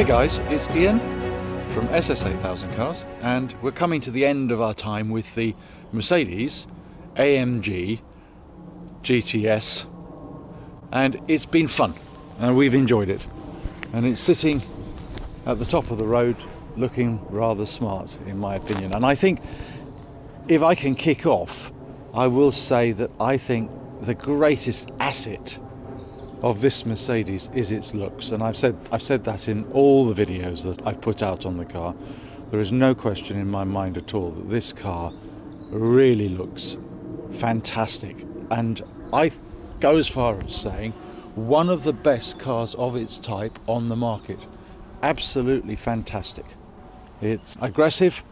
guys, it's Ian from SS8000 Cars, and we're coming to the end of our time with the Mercedes AMG GT-S, and it's been fun and we've enjoyed it, and it's sitting at the top of the road looking rather smart in my opinion. And I think if I can kick off, I will say that I think the greatest asset of this Mercedes is its looks, and I've said that in all the videos that I've put out on the car. There is no question in my mind at all that this car really looks fantastic, and I go as far as saying one of the best cars of its type on the market. Absolutely fantastic. It's aggressive,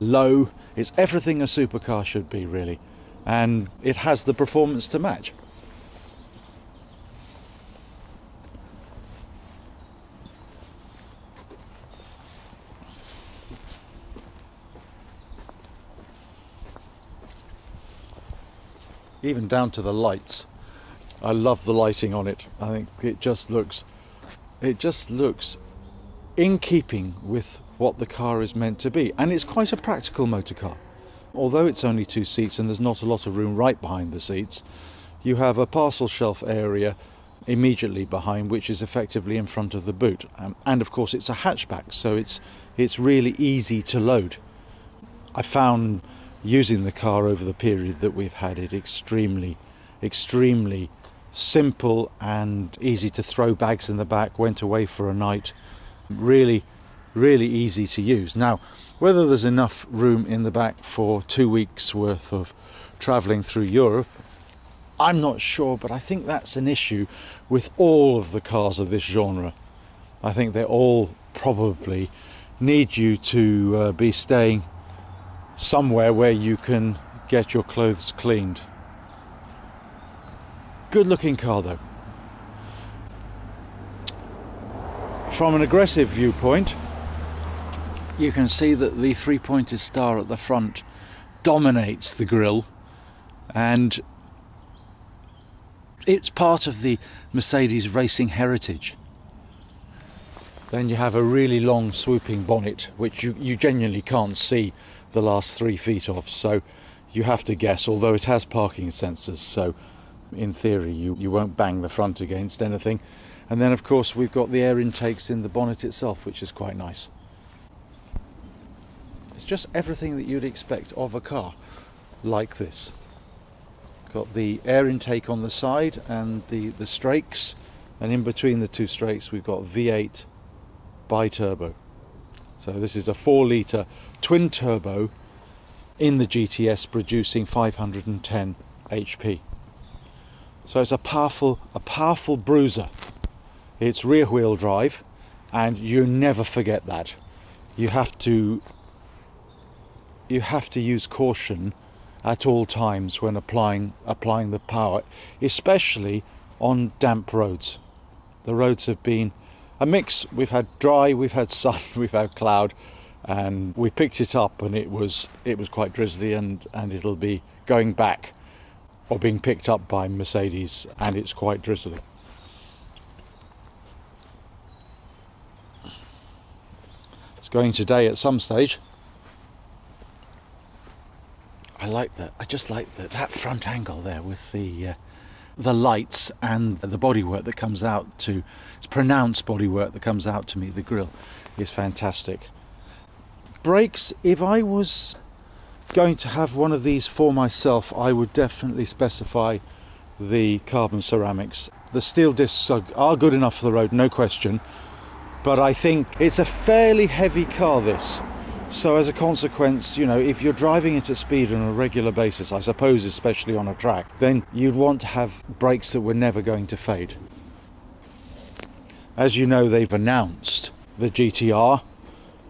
low, it's everything a supercar should be really, and it has the performance to match. Even down to the lights. I love the lighting on it. I think it just looks in keeping with what the car is meant to be, and it's quite a practical motor car. Although it's only 2 seats and there's not a lot of room right behind the seats, you have a parcel shelf area immediately behind, which is effectively in front of the boot, and of course it's a hatchback, so it's really easy to load. I found using the car over the period that we've had it extremely simple and easy to throw bags in the back, went away for a night, really easy to use. Now, whether there's enough room in the back for 2 weeks worth of travelling through Europe, I'm not sure, but I think that's an issue with all of the cars of this genre. I think they all probably need you to be staying somewhere where you can get your clothes cleaned. Good looking car though. From an aggressive viewpoint, you can see that the 3-pointed star at the front dominates the grille, and it's part of the Mercedes racing heritage. Then you have a really long swooping bonnet, which you genuinely can't see the last 3 feet of, so you have to guess, although it has parking sensors, so in theory you won't bang the front against anything. And then of course we've got the air intakes in the bonnet itself, which is quite nice. It's just everything that you'd expect of a car like this. Got the air intake on the side and the strakes, and in between the 2 strakes we've got V8 bi-turbo. So this is a 4-litre twin turbo in the GT-S, producing 510 HP. So it's a powerful bruiser. It's rear wheel drive, and you never forget that. You have to use caution at all times when applying the power, especially on damp roads. The roads have been a mix. We've had dry, we've had sun, we've had cloud, and we picked it up and it was quite drizzly, and it'll be going back or being picked up by Mercedes, and it's quite drizzly. It's going today at some stage. I just like that front angle there with the lights and the bodywork that comes out to, it's pronounced bodywork that comes out to meet the grille, is fantastic. Brakes, if I was going to have one of these for myself, I would definitely specify the carbon ceramics. The steel discs are good enough for the road, no question, but I think it's a fairly heavy car, this. So as a consequence, you know, if you're driving it at speed on a regular basis, I suppose especially on a track, then you'd want to have brakes that were never going to fade. As you know, they've announced the GTR,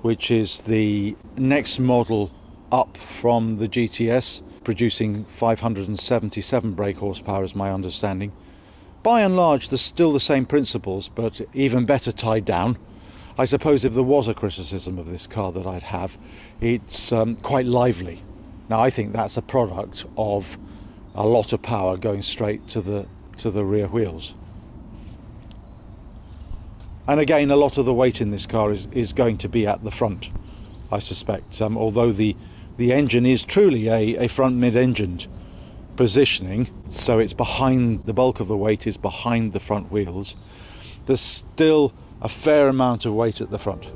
which is the next model up from the GT-S, producing 577 brake horsepower is my understanding. By and large, there's still the same principles, but even better tied down. I suppose if there was a criticism of this car that I'd have, it's quite lively. Now I think that's a product of a lot of power going straight to the rear wheels. And again, a lot of the weight in this car is going to be at the front, I suspect. Although the engine is truly a front mid-engined positioning, so it's behind, the bulk of the weight is behind the front wheels, there's still a fair amount of weight at the front.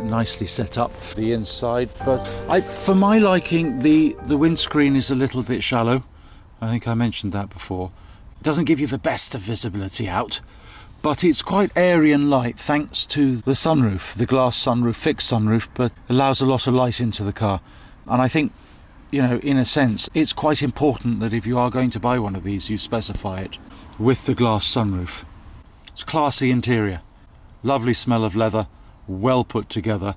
Nicely set up the inside, but for my liking, the windscreen is a little bit shallow. I think I mentioned that before. It doesn't give you the best of visibility out, but it's quite airy and light thanks to the sunroof, the glass sunroof, fixed sunroof, but allows a lot of light into the car. And I think, you know, in a sense, it's quite important that if you are going to buy one of these, you specify it with the glass sunroof. It's classy interior, lovely smell of leather, well put together.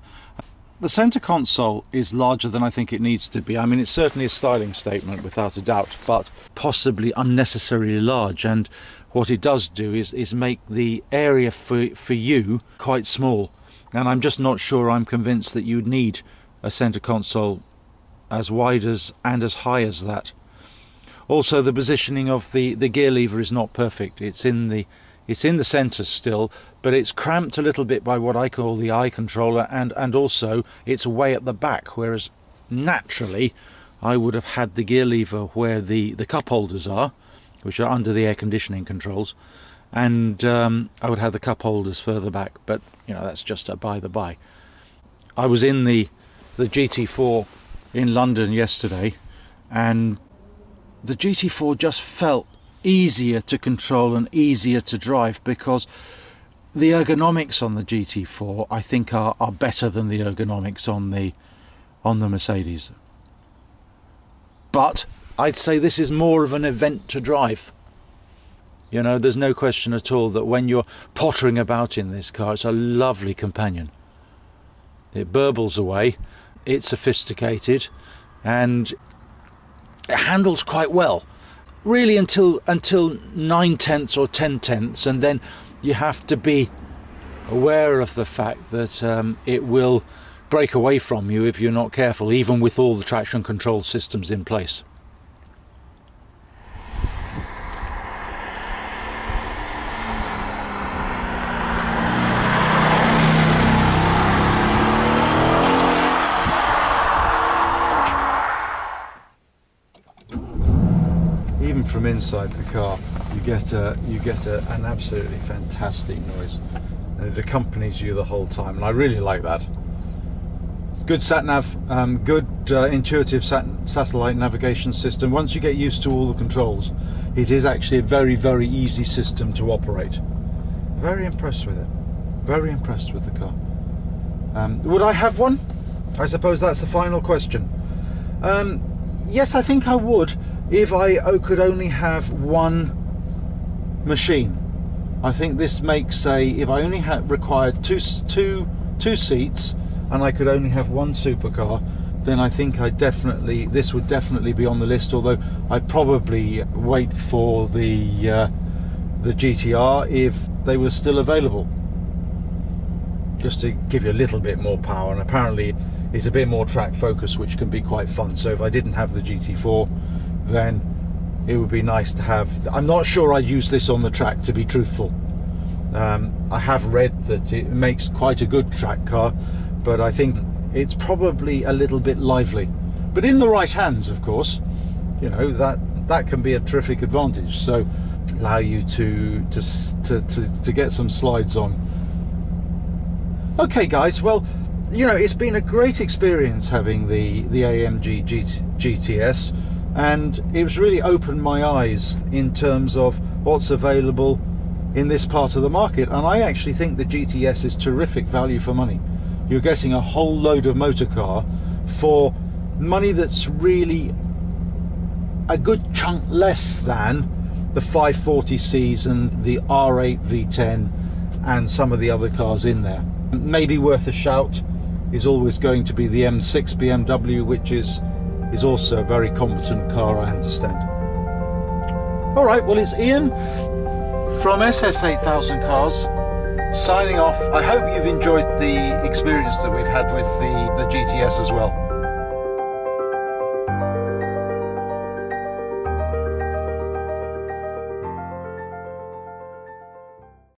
The center console is larger than I think it needs to be. I mean, it's certainly a styling statement without a doubt, but possibly unnecessarily large, and what it does do is make the area for you quite small, and I'm just not sure I'm convinced that you'd need a center console as wide as and as high as that. Also, the positioning of the gear lever is not perfect. It's in the center still, but it's cramped a little bit by what I call the eye controller, and also it's way at the back, whereas naturally I would have had the gear lever where the cup holders are, which are under the air conditioning controls, and I would have the cup holders further back, but you know, that's just a by the by. I was in the GT4 in London yesterday, and the GT4 just felt easier to control and easier to drive, because the ergonomics on the GT4 I think are better than the ergonomics on the Mercedes. But I'd say this is more of an event to drive. You know, there's no question at all that when you're pottering about in this car, it's a lovely companion. It burbles away, it's sophisticated, and it handles quite well. Really until 9/10 or 10/10, and then you have to be aware of the fact that it will break away from you if you're not careful, even with all the traction control systems in place. Even from inside the car, you get an absolutely fantastic noise, and it accompanies you the whole time, and I really like that. It's good sat nav, good intuitive satellite navigation system. Once you get used to all the controls, it is actually a very, very easy system to operate. Very impressed with it. Very impressed with the car. Would I have one? I suppose that's the final question. Yes, I think I would, if I could only have one machine. I think this makes if I only required two seats and I could only have one supercar, then I think this would definitely be on the list, although I'd probably wait for the GTR if they were still available, just to give you a little bit more power, and apparently it's a bit more track focus, which can be quite fun. So if I didn't have the GT4, then it would be nice to have. I'm not sure I'd use this on the track, to be truthful. I have read that it makes quite a good track car, but I think it's probably a little bit lively. But in the right hands, of course, you know, that can be a terrific advantage. So allow you to get some slides on. Okay guys, well, you know, it's been a great experience having the AMG Gt-S, and it's really opened my eyes in terms of what's available in this part of the market. And I actually think the GT-S is terrific value for money. You're getting a whole load of motor car for money that's really a good chunk less than the 540Cs and the R8 V10 and some of the other cars in there. Maybe worth a shout is always going to be the M6 BMW, which is also a very competent car, I understand. All right, well, it's Ian from SS 8000 Cars signing off. I hope you've enjoyed the experience that we've had with the GT-S as well.